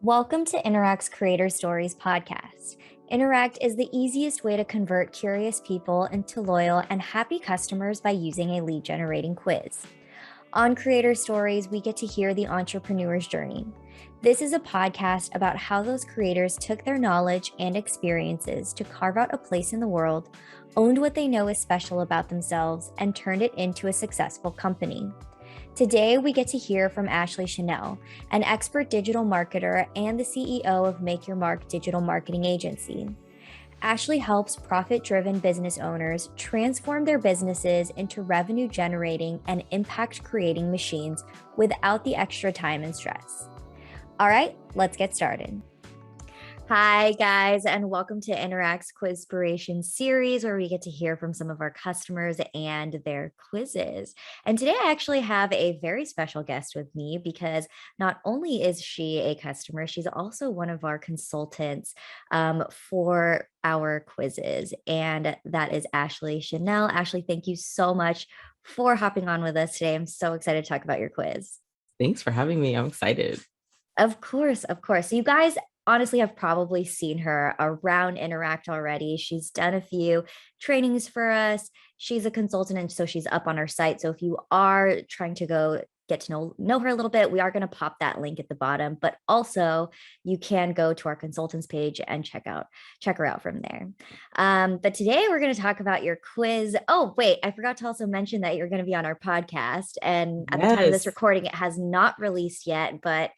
Welcome to Interact's Creator Stories podcast. Interact is the easiest way to convert curious people into loyal and happy customers by using a lead generating quiz. On Creator Stories, we get to hear the entrepreneur's journey. This is a podcast about how those creators took their knowledge and experiences to carve out a place in the world, owned what they know is special about themselves, and turned it into a successful company. Today, we get to hear from Ashleigh Chanel, an expert digital marketer and the CEO of Make Your Mark Digital Marketing Agency. Ashleigh helps profit-driven business owners transform their businesses into revenue-generating and impact-creating machines without the extra time and stress. All right, let's get started. Hi, guys, and welcome to Interact's Quizspiration series, where we get to hear from some of our customers and their quizzes. And today I actually have a very special guest with me because not only is she a customer, she's also one of our consultants for our quizzes. And that is Ashleigh Chanel. Ashleigh, thank you so much for hopping on with us today. I'm so excited to talk about your quiz. Thanks for having me. I'm excited. Of course, of course. So you guys honestly have probably seen her around Interact already. She's done a few trainings for us. She's a consultant, and so she's up on our site. So if you are trying to go get to know her a little bit, we are going to pop that link at the bottom, but also you can go to our consultants page and check her out from there. But today we're going to talk about your quiz. Oh, wait, I forgot to also mention that you're going to be on our podcast, and at the time of this recording, it has not released yet, but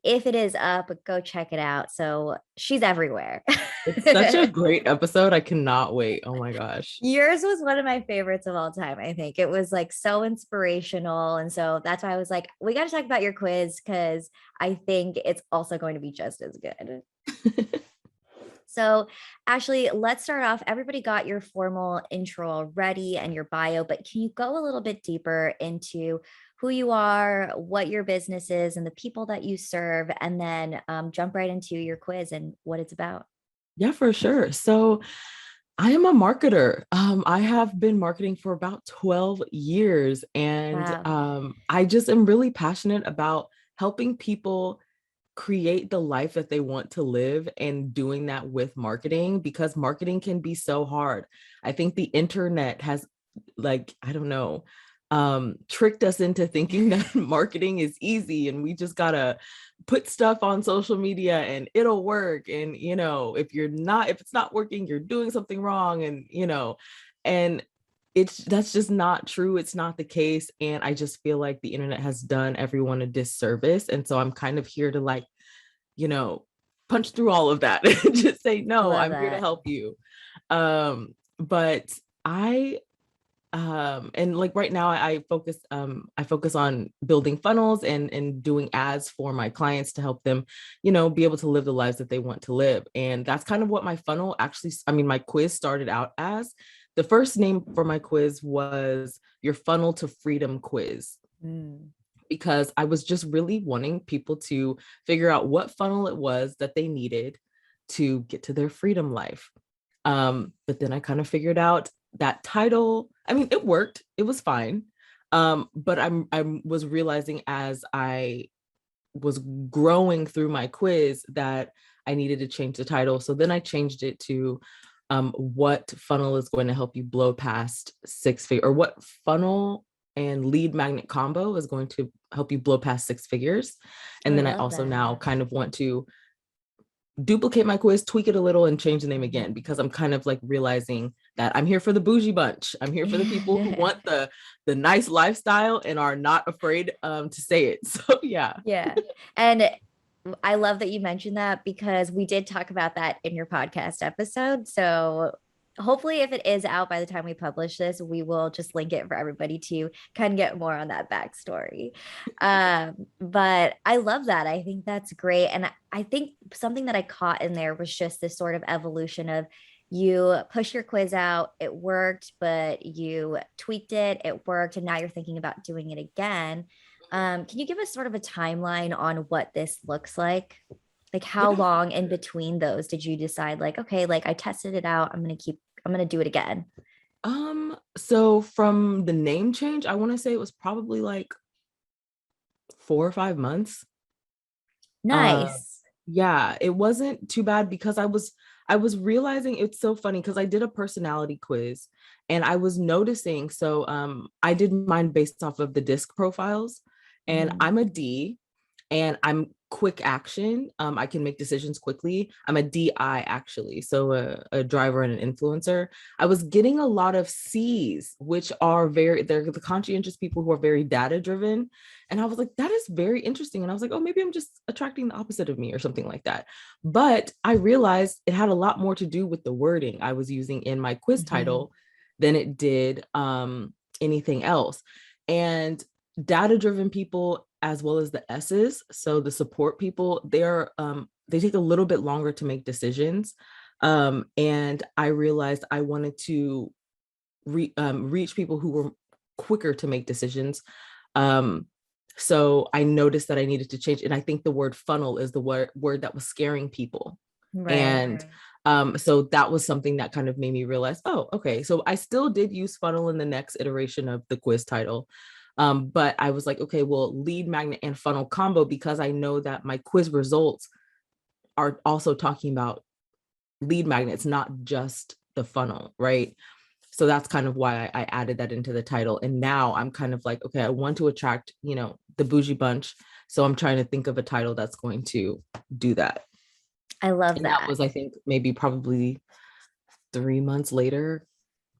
if it is up, go check it out. So she's everywhere. It's such a great episode. I cannot wait. Oh my gosh. Yours was one of my favorites of all time. I think it was like so inspirational. And so that's why I was like, we got to talk about your quiz because I think it's also going to be just as good. So Ashleigh, let's start off. Everybody got your formal intro already and your bio, but can you go a little bit deeper into who you are, what your business is, and the people that you serve, and then jump right into your quiz and what it's about? Yeah, for sure. So I am a marketer. I have been marketing for about 12 years, and Wow. I just am really passionate about helping people create the life that they want to live and doing that with marketing, because marketing can be so hard. I think the internet has, like, I don't know, tricked us into thinking that marketing is easy and we just gotta put stuff on social media and it'll work. And, if it's not working, you're doing something wrong. And that's just not true. It's not the case. And I just feel like the internet has done everyone a disservice. And so I'm kind of here to punch through all of that and just say, no, I'm here to help you. But I and like right now I focus on building funnels and doing ads for my clients to help them, be able to live the lives that they want to live. And that's kind of what my funnel my quiz started out as. The first name for my quiz was Your Funnel to Freedom Quiz. Because I was just really wanting people to figure out what funnel it was that they needed to get to their freedom life. But then I kind of figured out that title. I mean, it worked. It was fine. But I was realizing as I was growing through my quiz that I needed to change the title. So then I changed it to what funnel is going to help you blow past six figures, or what funnel and lead magnet combo is going to help you blow past six figures. And then I also now kind of want to duplicate my quiz, tweak it a little, and change the name again, because I'm kind of like realizing that I'm here for the bougie bunch. I'm here for the people who want the nice lifestyle and are not afraid to say it. So yeah. And I love that you mentioned that, because we did talk about that in your podcast episode. So hopefully if it is out by the time we publish this, we will just link it for everybody to kind of get more on that backstory. But I love that. I think that's great. And I think something that I caught in there was just this sort of evolution of, you push your quiz out, it worked, but you tweaked it, it worked, and now you're thinking about doing it again. Can you give us sort of a timeline on what this looks like? Like how long in between those did you decide, like, okay, like I tested it out, I'm going to do it again? So from the name change, I want to say it was probably like 4 or 5 months. Nice. Yeah, it wasn't too bad because I was realizing it's so funny because I did a personality quiz and I was noticing, so I did mine based off of the disc profiles, and Mhm. I'm a D, and I'm quick action. I can make decisions quickly. I'm a DI actually, so a driver and an influencer. I was getting a lot of C's, which are they're the conscientious people who are very data driven. And I was like, that is very interesting. And I was like, oh, maybe I'm just attracting the opposite of me or something like that. But I realized it had a lot more to do with the wording I was using in my quiz Mhm. title than it did anything else. And data driven people, as well as the S's, so the support people, they take a little bit longer to make decisions. And I realized I wanted to reach people who were quicker to make decisions. Um, so I noticed that I needed to change. And I think the word funnel is the word that was scaring people. Right. And so that was something that kind of made me realize, oh, okay. So I still did use funnel in the next iteration of the quiz title. But I was like, okay, well, lead magnet and funnel combo, because I know that my quiz results are also talking about lead magnets, not just the funnel, right? So that's kind of why I added that into the title. And now I'm kind of like, okay, I want to attract, the bougie bunch. So I'm trying to think of a title that's going to do that. I love And that that. was, I think, maybe probably 3 months later,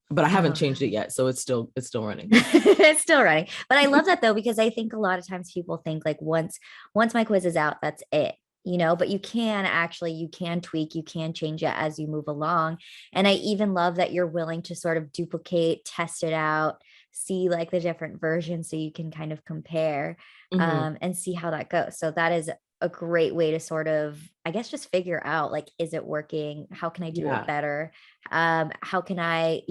but I haven't Oh. changed it yet. So it's still running. It's still running. But I love that though, because I think a lot of times people think like once my quiz is out, that's it. But you can tweak, you can change it as you move along. And I even love that you're willing to sort of duplicate, test it out, see like the different versions so you can kind of compare Mhm. and see how that goes. So that is a great way to sort of, I guess, just figure out like, is it working? How can I do it Yeah, better? How can I,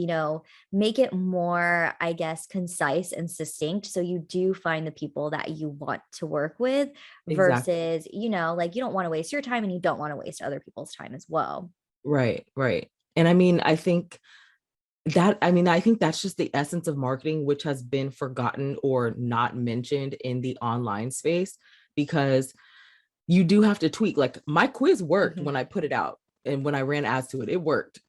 make it more, I guess, concise and succinct so you do find the people that you want to work with exactly. versus, like you don't want to waste your time and you don't want to waste other people's time as well. Right, right. And I think that's just the essence of marketing, which has been forgotten or not mentioned in the online space, because you do have to tweak. Like my quiz worked when Mhm. I put it out and when I ran ads to it, it worked.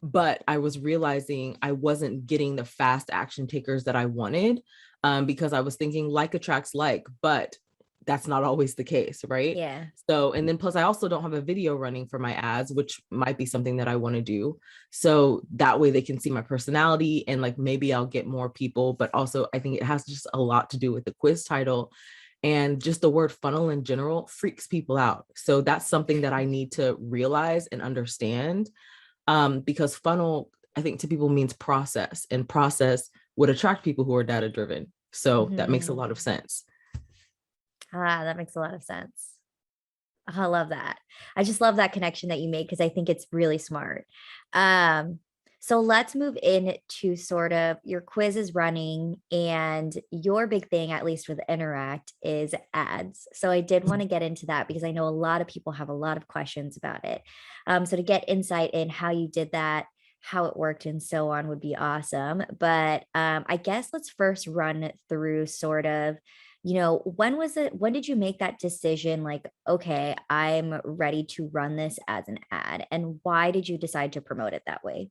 But I was realizing I wasn't getting the fast action takers that I wanted, because I was thinking like attracts like, but that's not always the case, right? Yeah. So, and then plus, I also don't have a video running for my ads, which might be something that I want to do. So that way they can see my personality and like maybe I'll get more people. But also, I think it has just a lot to do with the quiz title, and just the word funnel in general freaks people out. So that's something that I need to realize and understand, because funnel, I think to people means process, and process would attract people who are data driven. So that makes a Mhm. lot of sense. That makes a lot of sense. I love that. I just love that connection that you made because I think it's really smart. Um, so let's move into sort of your quiz is running and your big thing, at least with Interact, is ads. So I did want to get into that because I know a lot of people have a lot of questions about it. So to get insight in how you did that, how it worked, and so on would be awesome. But I guess let's first run through sort of when did you make that decision like, okay, I'm ready to run this as an ad, and why did you decide to promote it that way?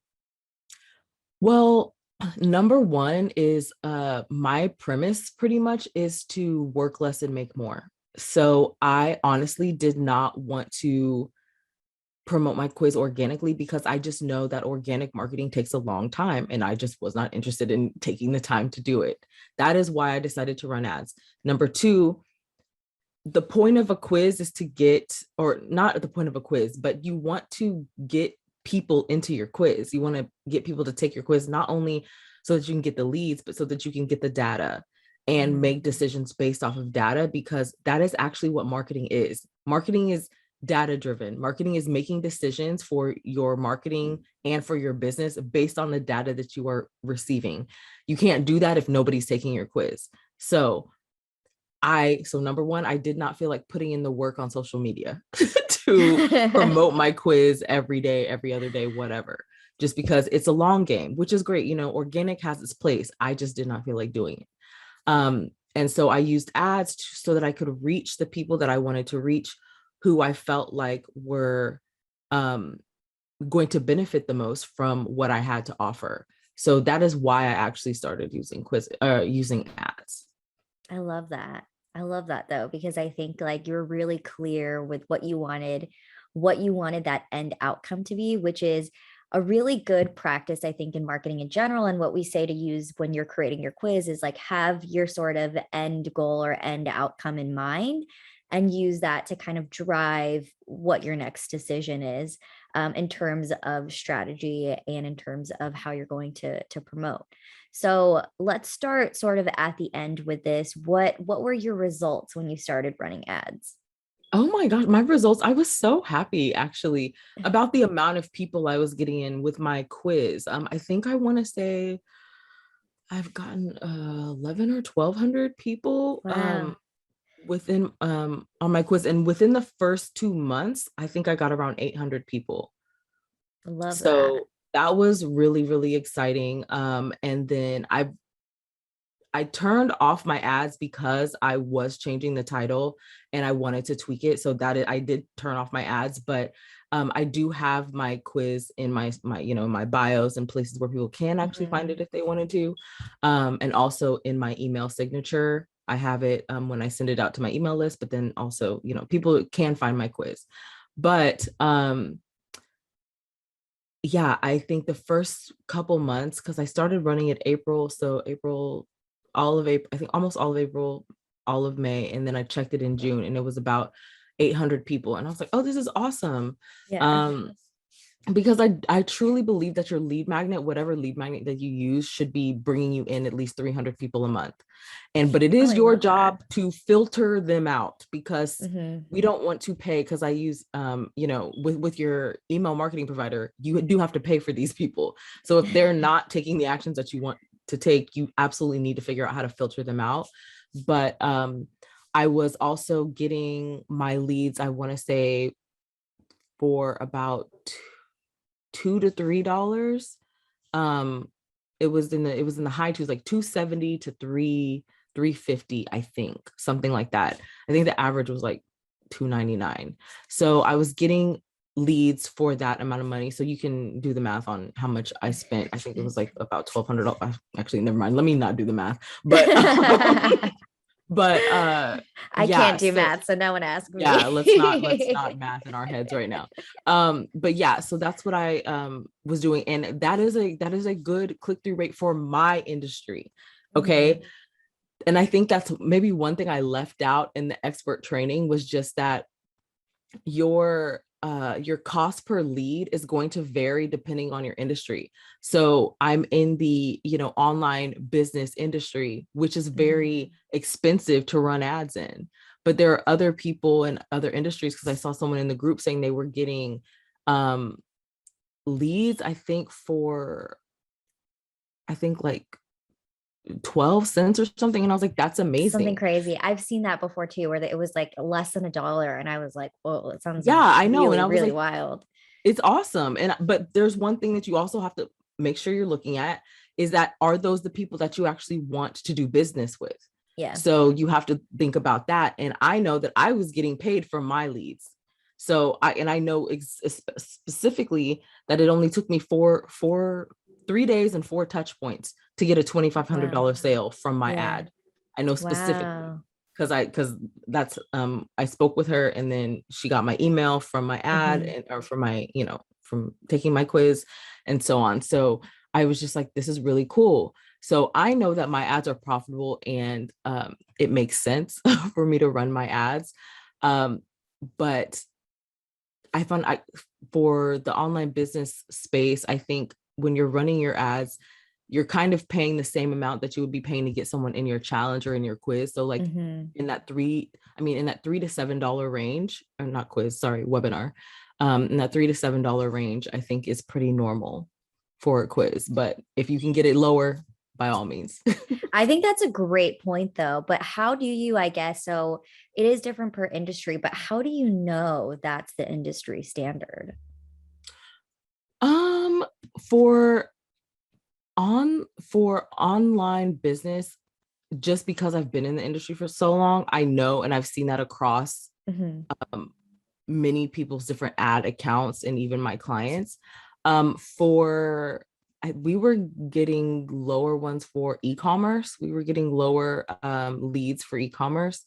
Well, number one is my premise pretty much is to work less and make more. So I honestly did not want to promote my quiz organically because I just know that organic marketing takes a long time and I just was not interested in taking the time to do it. That is why I decided to run ads. Number two, the point of a quiz is to get, or not the point of a quiz, but you want to get people into your quiz. You want to get people to take your quiz, not only so that you can get the leads, but so that you can get the data and Mhm. make decisions based off of data, because that is actually what marketing is. Marketing is data driven. Marketing is making decisions for your marketing and for your business based on the data that you are receiving. You can't do that if nobody's taking your quiz. So number one, I did not feel like putting in the work on social media to promote my quiz every day, every other day, whatever, just because it's a long game, which is great. Organic has its place. I just did not feel like doing it. And so I used ads so that I could reach the people that I wanted to reach, who I felt like were um, going to benefit the most from what I had to offer. So that is why I actually started using ads. I love that. I love that though, because I think like you're really clear with what you wanted that end outcome to be, which is a really good practice, I think, in marketing in general. And what we say to use when you're creating your quiz is like have your sort of end goal or end outcome in mind and use that to kind of drive what your next decision is, in terms of strategy and in terms of how you're going to promote. So let's start sort of at the end with this. What were your results when you started running ads? Oh my gosh, my results. I was so happy actually about the amount of people I was getting in with my quiz. I think I want to say I've gotten 11 or 1200 people Wow, within on my quiz, and within the first 2 months, I think I got around 800 people. I love that. So that was really, really exciting. And then I turned off my ads because I was changing the title and I wanted to tweak it. So I did turn off my ads, but I do have my quiz in my bios and places where people can actually find it Mhm. if they wanted to, and also in my email signature. I have it when I send it out to my email list, but then also people can find my quiz. But yeah, I think the first couple months, because I started running it April, so April, all of April, I think almost all of April, all of May, and then I checked it in June, and it was about 800 people, and I was like, oh, this is awesome. Yeah. Um, because I truly believe that your lead magnet, whatever lead magnet that you use, should be bringing you in at least 300 people a month. But it Oh, is I your love that. job to filter them out, because Hmm. we don't want to pay, because I use with your email marketing provider, you do have to pay for these people. So if they're not taking the actions that you want to take, you absolutely need to figure out how to filter them out. But I was also getting my leads, I want to say, for about $2 to $3. Um, it was in the high twos, like 270 to 350, I think, something like that. I think the average was like 299. So I was getting leads for that amount of money. So you can do the math on how much I spent. I think it was like about $1,200. Actually, never mind. Let me not do the math. But but I yeah, can't do so math, so no one ask yeah, let's not me. math in our heads right now. But yeah, so that's what I was doing, and that is a good click-through rate for my industry. Okay. Mhm. And I think that's maybe one thing I left out in the expert training, was just that your cost per lead is going to vary depending on your industry. So I'm in the online business industry, which is Mhm. very expensive to run ads in. But there are other people in other industries, because I saw someone in the group saying they were getting um leads, I think like 12 cents or something, and I was like, that's Something amazing. crazy. I've seen that before too, where it was like less than $1, and I was like, "Whoa, it sounds Yeah, I know. And really, I was really like, wild." it's awesome. But there's one thing that you also have to make sure you're looking at, is that, are those the people that you actually want to do business with? Yeah. So you have to think about that. And I know that I was getting paid for my leads. So I know specifically that it only took me 3 days and 4 touch points to get a Wow. $2,500 sale from my Yeah. ad. I know specifically, Wow. because that's I spoke with her, and then she got my email from my ad, Hmm. and or from my from taking my quiz, and so on. So I was just like, this is really cool. So I know that my ads are profitable, and it makes sense for me to run my ads. But I found for the online business space, I think when you're running your ads, you're kind of paying the same amount that you would be paying to get someone in your challenge or in your quiz. So like Hmm. in that $3 to $7 range, or not quiz, sorry, webinar, in that $3 to $7 range, I think is pretty normal for a quiz. But if you can get it lower, by all means. I think that's a great point though. But how do you, I guess, so it is different per industry, but how do you know that's the industry standard? um, for for online business, just because I've been in the industry for so long, I know, and I've seen that across um, many people's different ad accounts and even my clients. We were getting lower ones for e-commerce. We were getting lower leads for e-commerce.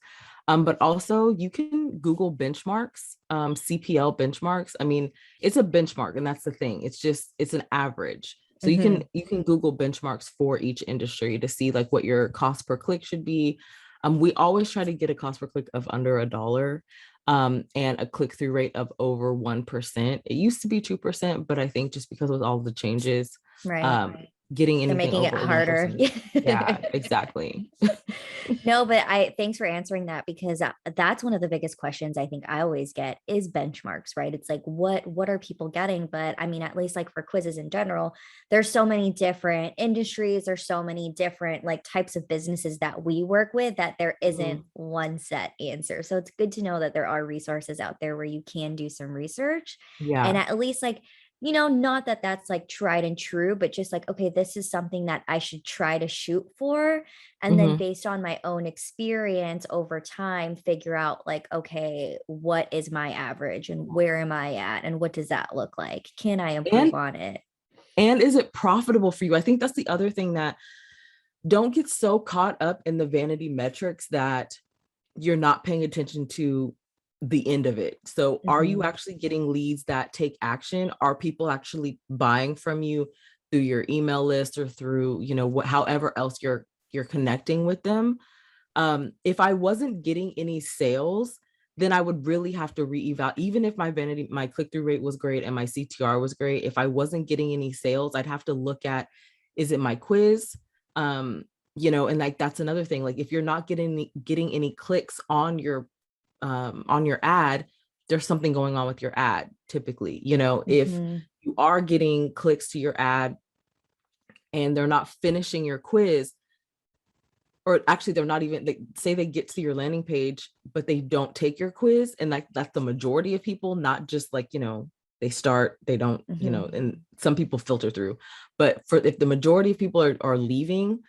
But also you can Google benchmarks, CPL benchmarks. I mean, it's a benchmark, and that's the thing. It's an average. So you can Google benchmarks for each industry to see like what your cost per click should be. We always try to get a cost per click of under $1, and a click-through rate of over 1%. It used to be 2%, but I think just because with all the changes, Right. getting They're anything making it over harder. 1%. Yeah, exactly. No, but thanks for answering that, because that's one of the biggest questions I think I always get is benchmarks, right? It's like, what are people getting? But I mean, at least like for quizzes in general, there's so many different industries, there's so many different like types of businesses that we work with that there isn't one set answer. So it's good to know that there are resources out there where you can do some research and Yeah. at least like, not that that's like tried and true, but just like, okay, this is something that I should try to shoot for. And then Mm-hmm. based on my own experience over time, figure out like, okay, what is my average and where am I at? And what does that look like? Can I improve And on it? is it profitable for you? I think that's the other thing, that don't get so caught up in the vanity metrics that you're not paying attention to the end of it. So are you Mhm. actually getting leads that take action? Are people actually buying from you through your email list or through, however else you're connecting with them? If I wasn't getting any sales, then I would really have to reevaluate. Even if my click-through rate was great and my CTR was great, if I wasn't getting any sales, I'd have to look at, is it my quiz? And like that's another thing. Like if you're not getting any clicks on your ad, there's something going on with your ad. Typically, if Mhm. you are getting clicks to your ad and they're not finishing your quiz, or actually they're not even, they say they get to your landing page but they don't take your quiz, and like that's the majority of people, not just like they start, they don't, Mhm. and some people filter through. But for if the majority of people are leaving,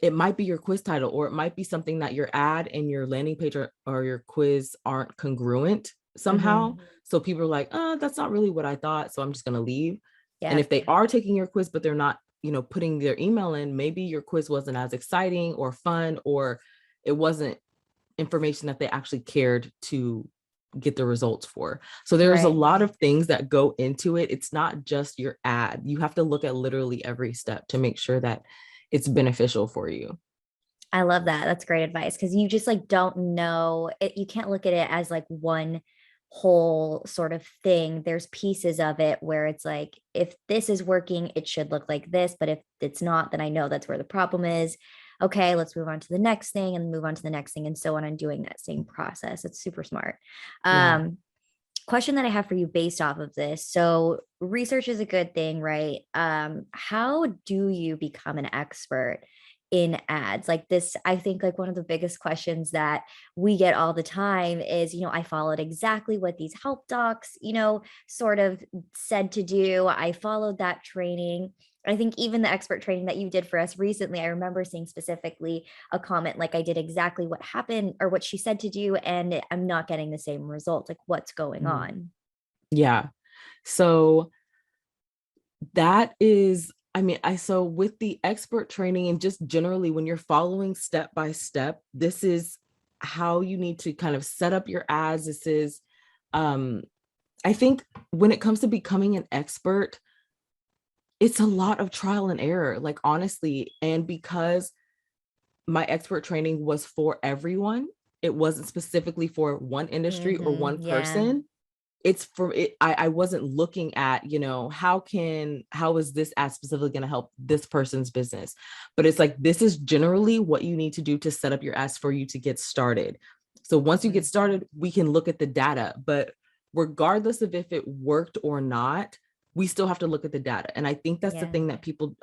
it might be your quiz title, or it might be something that your ad and your landing page or your quiz aren't congruent somehow. Mhm. So people are like, oh, that's not really what I thought, so I'm just going to leave. And Yeah. if they are taking your quiz but they're not putting their email in, maybe your quiz wasn't as exciting or fun, or it wasn't information that they actually cared to get the results for. So there's a Right. lot of things that go into it. It's not just your ad. You have to look at literally every step to make sure that it's beneficial for you. I love that. That's great advice, because you just like don't know it. You can't look at it as like one whole sort of thing. There's pieces of it where it's like, if this is working, it should look like this. But if it's not, then I know that's where the problem is. Okay, let's move on to the next thing and move on to the next thing and so on, and doing that same process. It's super smart. Yeah. Um, Question that I have for you based off of this. So research is a good thing, right? How do you become an expert in ads? Like this, I think like one of the biggest questions that we get all the time is, I followed exactly what these help docs, sort of said to do. I followed that training. I think even the expert training that you did for us recently, I remember seeing specifically a comment like, I did exactly what happened or what she said to do, and I'm not getting the same result. Like, what's going Mhm. on? Yeah. So that is, I mean, so with the expert training and just generally when you're following step by step, this is how you need to kind of set up your ads. This is, um, I think when it comes to becoming an expert, it's a lot of trial and error, like honestly. And because my expert training was for everyone, it wasn't specifically for one industry or one Yeah. person. It's for it. I wasn't looking at, how is this ad specifically going to help this person's business? But it's like, this is generally what you need to do to set up your ads for you to get started. So once you get Mhm. started, we can look at the data, but regardless of if it worked or not, we still have to look at the data. And I think that's the Yeah. thing that people,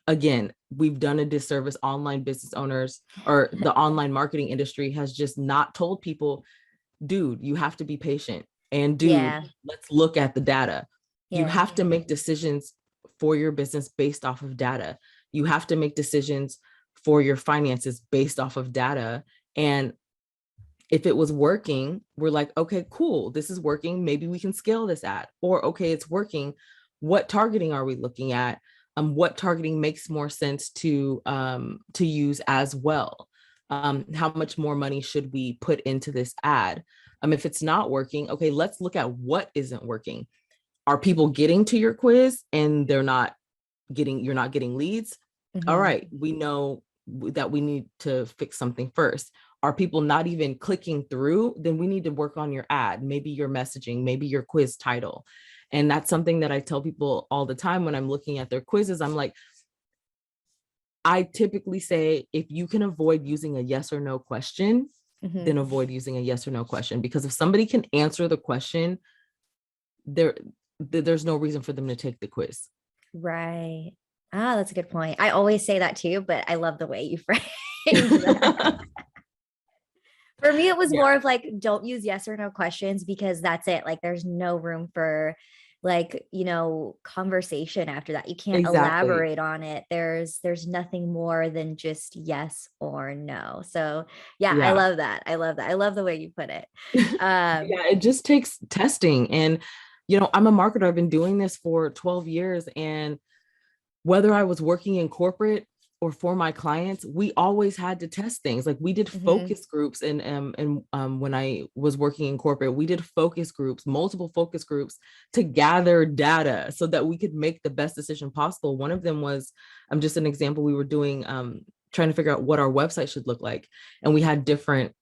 again, we've done a disservice. Online business owners, or the online marketing industry, has just not told people, dude, you have to be patient. And dude, Yeah. let's look at the data. You Yeah. have to make decisions for your business based off of data. You have to make decisions for your finances based off of data. And if it was working, we're like, okay, cool, this is working. Maybe we can scale this ad. Or, okay, it's working. What targeting are we looking at? What targeting makes more sense to use as well? How much more money should we put into this ad? If it's not working, okay, let's look at what isn't working. Are people getting to your quiz and you're not getting leads? All right, we know that we need to fix something first. Are people not even clicking through? Then we need to work on your ad, maybe your messaging, maybe your quiz title. And that's something that I tell people all the time when I'm looking at their quizzes. I'm like, I typically say, if you can avoid using a yes or no question, then avoid using a yes or no question. Because if somebody can answer the question, there's no reason for them to take the quiz. Right. Ah, that's a good point. I always say that too, but I love the way you frame that. For me, it was more of like, don't use yes or no questions, because that's it. Like, there's no room for like, conversation after that. You can't elaborate on it. There's nothing more than just yes or no. So yeah, I love that. I love that. I love the way you put it. Yeah, it just takes testing. And, I'm a marketer. I've been doing this for 12 years. And whether I was working in corporate or for my clients, we always had to test things. Like, we did focus groups, and when I was working in corporate, we did focus groups, multiple focus groups, to gather data so that we could make the best decision possible. One of them was, just an example, we were doing trying to figure out what our website should look like, and we had different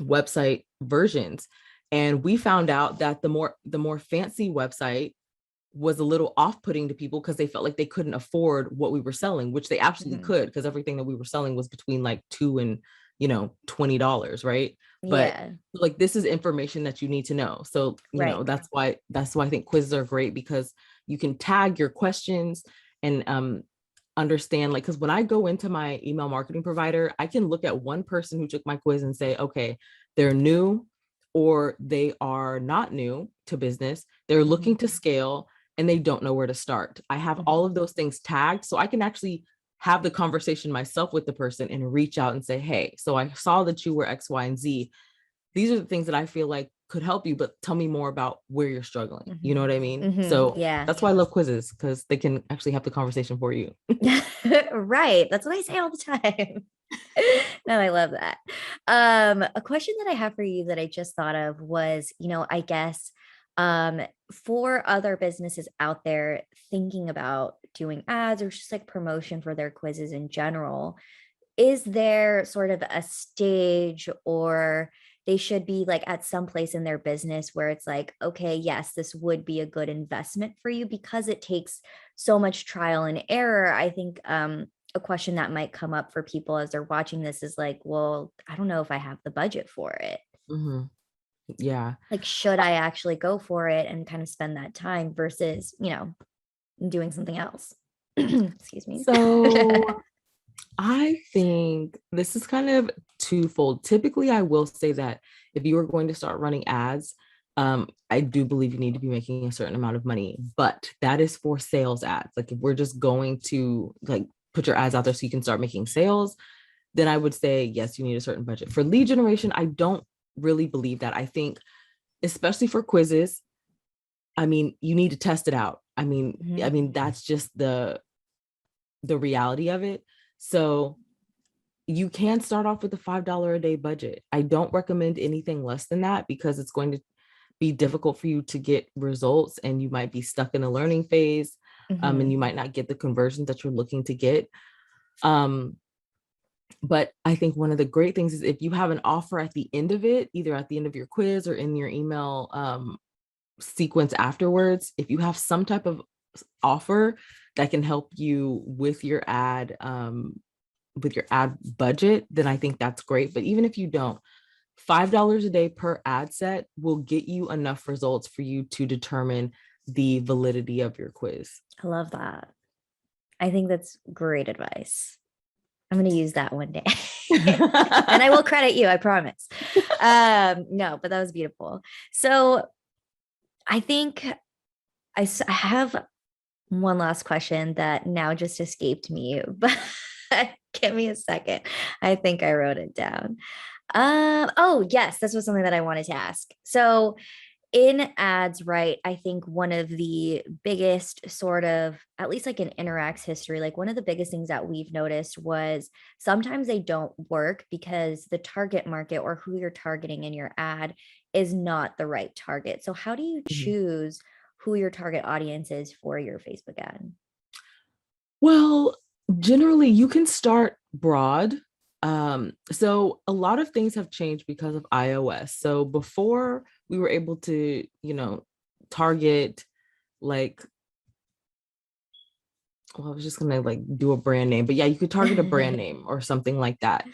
website versions, and we found out that the more fancy website was a little off-putting to people because they felt like they couldn't afford what we were selling, which they absolutely could, because everything that we were selling was between like $2 and $20, right? But like, this is information that you need to know. So that's why I think quizzes are great, because you can tag your questions and understand, like, because when I go into my email marketing provider, I can look at one person who took my quiz and say, okay, they're new, or they are not new to business, they're looking to scale, and they don't know where to start. I have all of those things tagged, so I can actually have the conversation myself with the person and reach out and say, hey, so I saw that you were X, Y, and Z. These are the things that I feel like could help you, but tell me more about where you're struggling. You know what I mean? So that's why I love quizzes, because they can actually have the conversation for you. Right. That's what I say all the time. No, I love that. A question that I have for you that I just thought of was, I guess, for other businesses out there thinking about doing ads or just like promotion for their quizzes in general, is there sort of a stage, or they should be like at some place in their business where it's like, okay, yes, this would be a good investment for you, because it takes so much trial and error? I think a question that might come up for people as they're watching this is like, well, I don't know if I have the budget for it. Yeah. Like, should I actually go for it and kind of spend that time versus, doing something else? Excuse me. So I think this is kind of twofold. Typically, I will say that if you are going to start running ads, I do believe you need to be making a certain amount of money, but that is for sales ads. Like, if we're just going to like put your ads out there so you can start making sales, then I would say, yes, you need a certain budget. For lead generation, I don't really believe that. I think, especially for quizzes, you need to test it out. That's just the reality of it. So you can start off with a $5 a day budget. I don't recommend anything less than that, because it's going to be difficult for you to get results, and you might be stuck in a learning phase, and you might not get the conversions that you're looking to get. But I think one of the great things is, if you have an offer at the end of it, either at the end of your quiz or in your email sequence afterwards, if you have some type of offer that can help you with your ad budget, then I think that's great. But even if you don't, $5 a day per ad set will get you enough results for you to determine the validity of your quiz. I love that. I think that's great advice. I'm going to use that one day. And I will credit you, I promise. No, but that was beautiful. So I think I have one last question that now just escaped me, but Give me a second. I think I wrote it down. Oh, yes, this was something that I wanted to ask. So in ads, right, I think one of the biggest sort of, at least like in Interact's history, like one of the biggest things that we've noticed was sometimes they don't work because the target market or who you're targeting in your ad is not the right target. So how do you Mhm. choose who your target audience is for your Facebook ad? Well, generally, you can start broad. So a lot of things have changed because of iOS. So before we were able to, target like, well, I was just gonna like do a brand name, but yeah, you could target a brand name or something like that.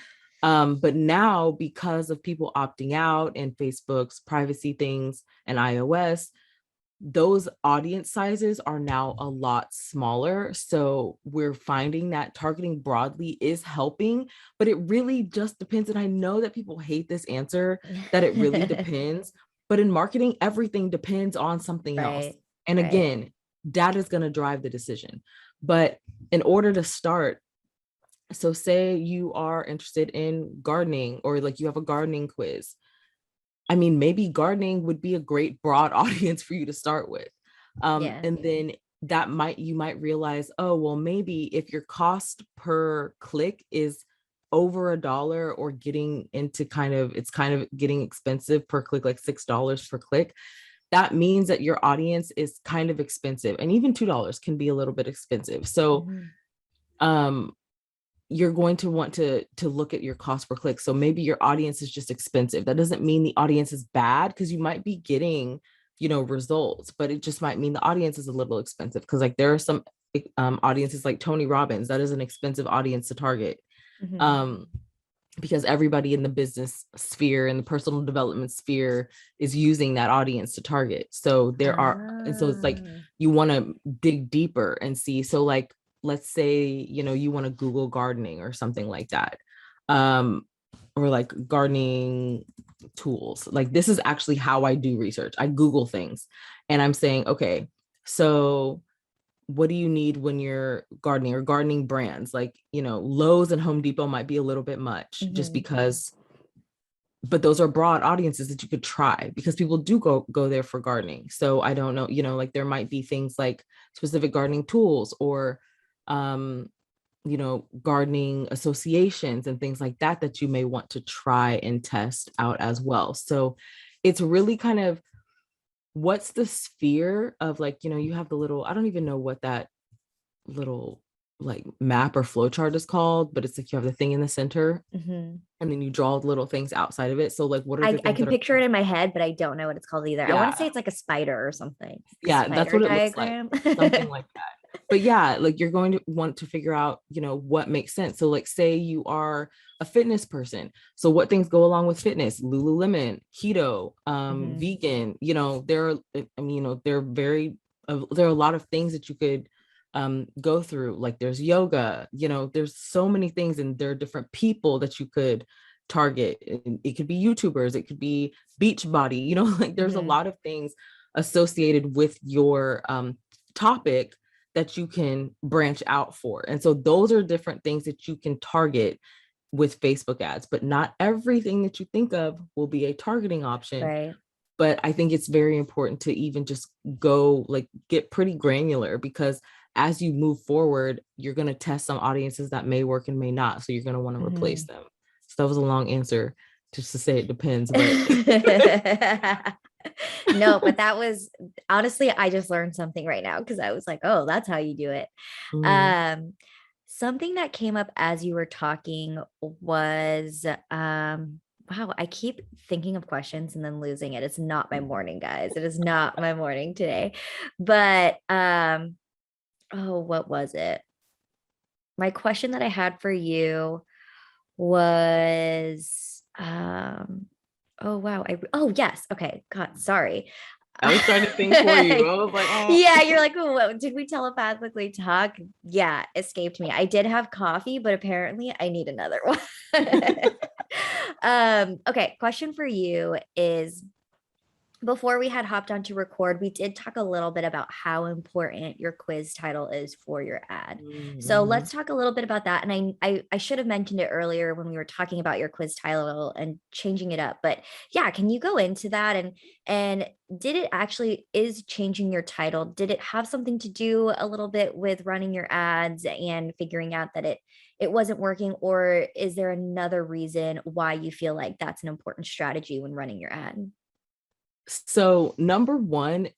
But now because of people opting out and Facebook's privacy things and iOS, those audience sizes are now a lot smaller. So we're finding that targeting broadly is helping, but it really just depends. And I know that people hate this answer, that it really depends. But in marketing, everything depends on something else. Right. And Right. again, data is going to drive the decision. But in order to start, so say you are interested in gardening or like you have a gardening quiz. I mean, maybe gardening would be a great broad audience for you to start with. Yeah. And then you might realize, oh, well, maybe if your cost per click is over $1 or getting into it's kind of getting expensive per click, like $6 per click, that means that your audience is kind of expensive. And even $2 can be a little bit expensive. So Mhm. um you're going to want to look at your cost per click. So maybe your audience is just expensive. That doesn't mean the audience is bad, because you might be getting, results, but it just might mean the audience is a little expensive. Because like there are some audiences like Tony Robbins, that is an expensive audience to target. Mhm. Um, because everybody in the business sphere and the personal development sphere is using that audience to target. So and so it's like Ah. you want to dig deeper and see. So like, let's say, you want to Google gardening or something like that. Um, or like gardening tools. Like this is actually how I do research. I Google things and I'm saying, okay, so what do you need when you're gardening, or gardening brands like, Lowe's and Home Depot might be a little bit much just Mhm. because, but those are broad audiences that you could try, because people do go there for gardening. So I don't know, like there might be things like specific gardening tools or um gardening associations and things like that that you may want to try and test out as well. So it's really kind of, what's the sphere of like, you have the little, I don't even know what that little like map or flow chart is called, but it's like you have the thing in the center Mhm. and then you draw little things outside of it. So like, what are the I things can that are, picture it in my head, but I don't know what it's called either. I want to say yeah, it's like a spider or something. Like a yeah, that's spider what it looks like. diagram. Something like that. But yeah, like you're going to want to figure out, what makes sense. So like say you are a fitness person. So what things go along with fitness? Lululemon, keto, Mhm. vegan, there are, I mean, there are a lot of things that you could go through. Like there's yoga, there's so many things, and there are different people that you could target. It could be YouTubers, it could be Beachbody, like there's a Mhm. lot of things associated with your topic that you can branch out for. And so those are different things that you can target with Facebook ads, but not everything that you think of will be a targeting option. Right. But I think it's very important to even just go like get pretty granular, because as you move forward, you're going to test some audiences that may work and may not. So you're going to want to replace Mhm. them. So that was a long answer just to say it depends, but No, but that was honestly, I just learned something right now because I was like, oh, that's how you do it. mm, Um, Something that came up as you were talking was wow, I keep thinking of questions and then losing it. It's not my morning, guys. It is not my morning today. But oh, what was it? My question that I had for you was oh wow, oh yes, okay, god, sorry. I was trying to think for you. I was like, oh. Yeah, you're like, oh, what did we telepathically talk? Yeah, escaped me. I did have coffee, but apparently I need another one. Okay, question for you is before we had hopped on to record, we did talk a little bit about how important your quiz title is for your ad. So Mm-hmm. let's talk a little bit about that. And I should have mentioned it earlier when we were talking about your quiz title and changing it up. But yeah, can you go into that? And did it actually, is changing your title, did it have something to do a little bit with running your ads and figuring out that it wasn't working? Or is there another reason why you feel like that's an important strategy when running your ad? So number one,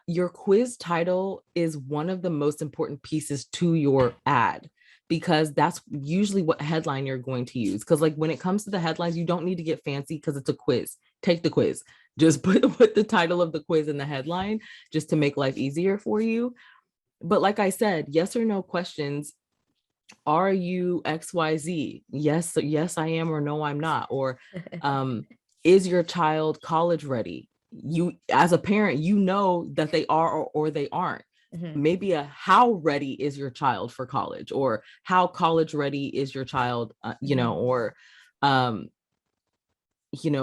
your quiz title is one of the most important pieces to your ad, because that's usually what headline you're going to use. Because like when it comes to the headlines, you don't need to get fancy because it's a quiz. Take the quiz. Just put the title of the quiz in the headline just to make life easier for you. But like I said, yes or no questions. Are you XYZ? Yes, yes, I am, or no, I'm not. Or is your child college ready? You, as a parent, you know that they are, or they aren't. Mhm. Maybe a how ready is your child for college, or how college ready is your child, Mhm. or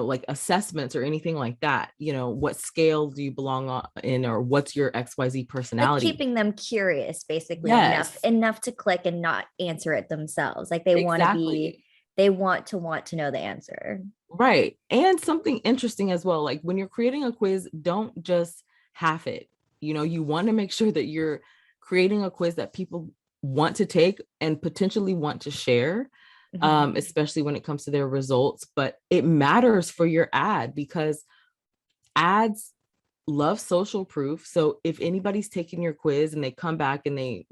like assessments or anything like that. What scale do you belong on in, or what's your XYZ Like personality? keeping them curious, basically Yes, enough to click and not answer it themselves. Like they want to exactly. be, they want to know the answer. Right. And something interesting as well, like when you're creating a quiz, don't just half it. You want to make sure that you're creating a quiz that people want to take and potentially want to share, Mhm. especially when it comes to their results. But it matters for your ad, because ads love social proof. So if anybody's taking your quiz and they come back and they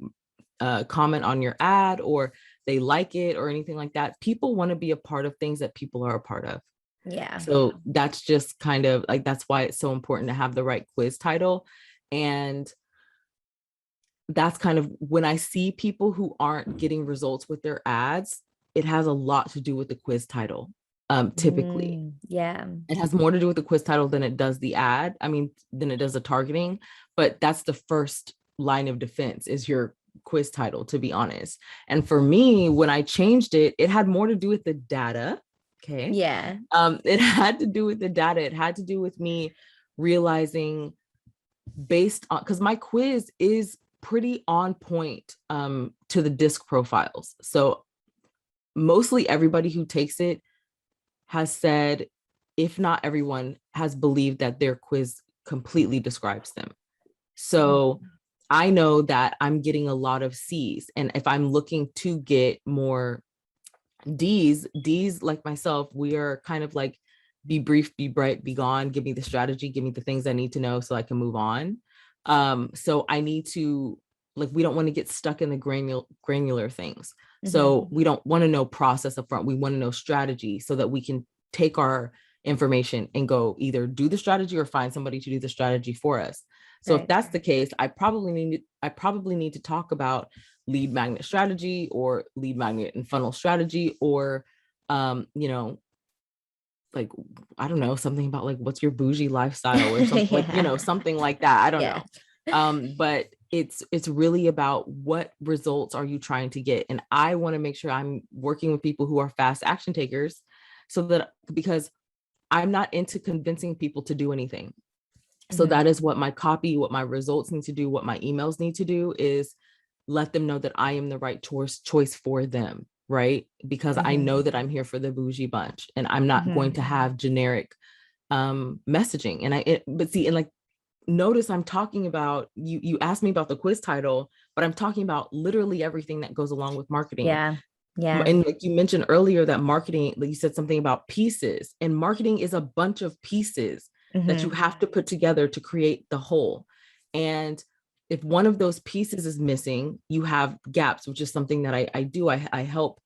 comment on your ad, or they like it or anything like that, people want to be a part of things that people are a part of. Yeah. So that's just kind of like, that's why it's so important to have the right quiz title. And that's kind of when I see people who aren't getting results with their ads, it has a lot to do with the quiz title. Typically, Yeah. it has more to do with the quiz title than it does the ad. I mean, than it does the targeting, but that's the first line of defense, is your quiz title, to be honest. And for me, when I changed it, it had more to do with the data. Okay. Yeah. It had to do with the data. It had to do with me realizing, based on, because my quiz is pretty on point to the disc profiles. So mostly everybody who takes it has said, if not everyone, has believed that their quiz completely describes them. So Mhm. I know that I'm getting a lot of C's. And if I'm looking to get more D's like myself, we are kind of like, be brief, be bright, be gone. Give me the strategy, give me the things I need to know so I can move on. So I need to, like, we don't want to get stuck in the granular things. So Mhm. we don't want to know process up front. We want to know strategy so that we can take our information and go either do the strategy or find somebody to do the strategy for us. So if Right. that's the case, I probably need to talk about lead magnet strategy, or lead magnet and funnel strategy, or um you know like, I don't know, something about like, what's your bougie lifestyle, or something like, Yeah. something like that. I don't Yeah. know. But it's really about what results are you trying to get. And I want to make sure I'm working with people who are fast action takers, so that, because I'm not into convincing people to do anything. So Mhm. that is what my copy, what my results need to do, what my emails need to do, is let them know that I am the right choice for them, right? Because I Mhm. know that I'm here for the bougie bunch, and I'm not going Mhm. to have generic messaging. But see, and like, notice I'm talking about, you asked me about the quiz title, but I'm talking about literally everything that goes along with marketing. Yeah. Yeah. And like you mentioned earlier, that marketing, like you said something about pieces, and marketing is a bunch of pieces that you Mhm. have to put together to create the whole. And if one of those pieces is missing, you have gaps, which is something that I do. I help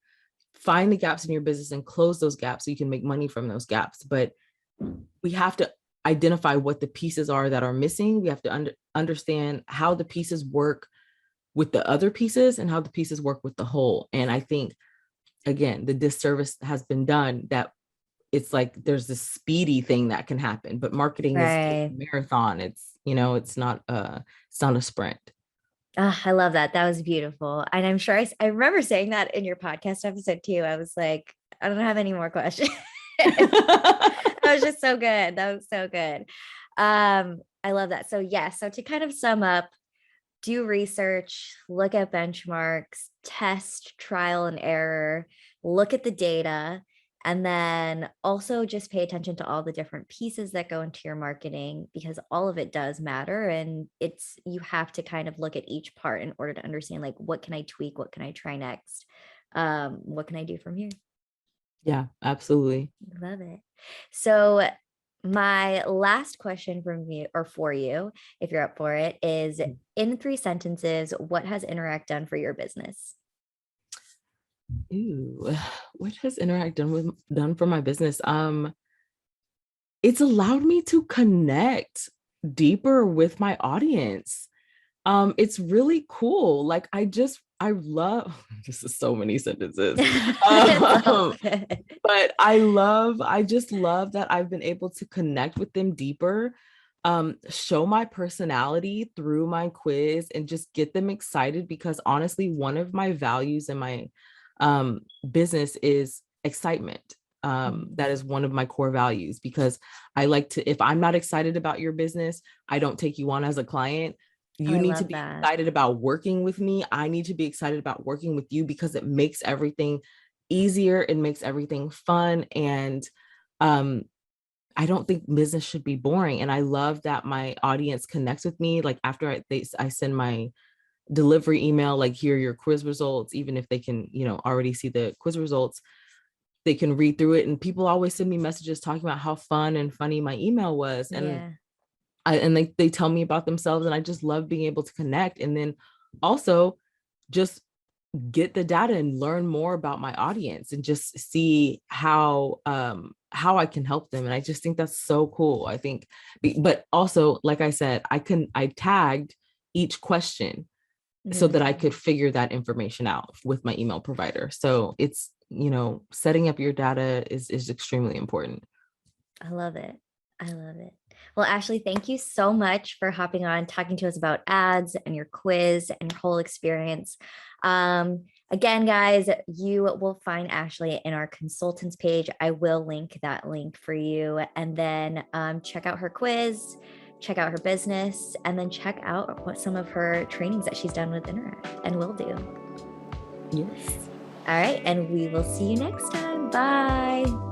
find the gaps in your business and close those gaps so you can make money from those gaps. But we have to identify what the pieces are that are missing. We have to understand how the pieces work with the other pieces, and how the pieces work with the whole. And I think, again, the disservice has been done, that it's like there's this speedy thing that can happen, but marketing is a Right. marathon. It's not a sprint. Ah, I love that. That was beautiful. And I'm sure I remember saying that in your podcast episode too. I was like, I don't have any more questions. That was just so good. That was so good. I love that. So yeah, so to kind of sum up, do research, look at benchmarks, test, trial and error, look at the data, and then also just pay attention to all the different pieces that go into your marketing, because all of it does matter. And it's, you have to kind of look at each part in order to understand, like, what can I tweak? What can I try next? What can I do from here? Yeah, absolutely. Love it. So my last question from you, or for you, if you're up for it, is, in 3 sentences, what has Interact done for your business? Ooh, what has Interact done for my business? It's allowed me to connect deeper with my audience. It's really cool. Like I love this is so many sentences. It's all Um, good. but I just love that I've been able to connect with them deeper, show my personality through my quiz and just get them excited, because honestly, one of my values in my business is excitement. That is one of my core values, because I like to, if I'm not excited about your business, I don't take you on as a client. Oh, You I need to love be that. excited about working with me. I need to be excited about working with you, because it makes everything easier. It makes everything fun. And um, I don't think business should be boring. And I love that my audience connects with me. Like after I send my delivery email, like, here are your quiz results, even if they can, already see the quiz results, they can read through it. And people always send me messages talking about how fun and funny my email was. And Yeah. they tell me about themselves, and I just love being able to connect. And then also just get the data and learn more about my audience and just see how I can help them. And I just think that's so cool. I think, but also, like I said, I tagged each question so Mhm. that I could figure that information out with my email provider. So it's, setting up your data is extremely important. I love it. I love it. Well, Ashleigh, thank you so much for hopping on, talking to us about ads and your quiz and your whole experience. Again, guys, you will find Ashleigh in our consultants page. I will link that link for you. And then check out her quiz, check out her business, and then check out what some of her trainings that she's done with Interact and will do. Yes. All right. And we will see you next time. Bye.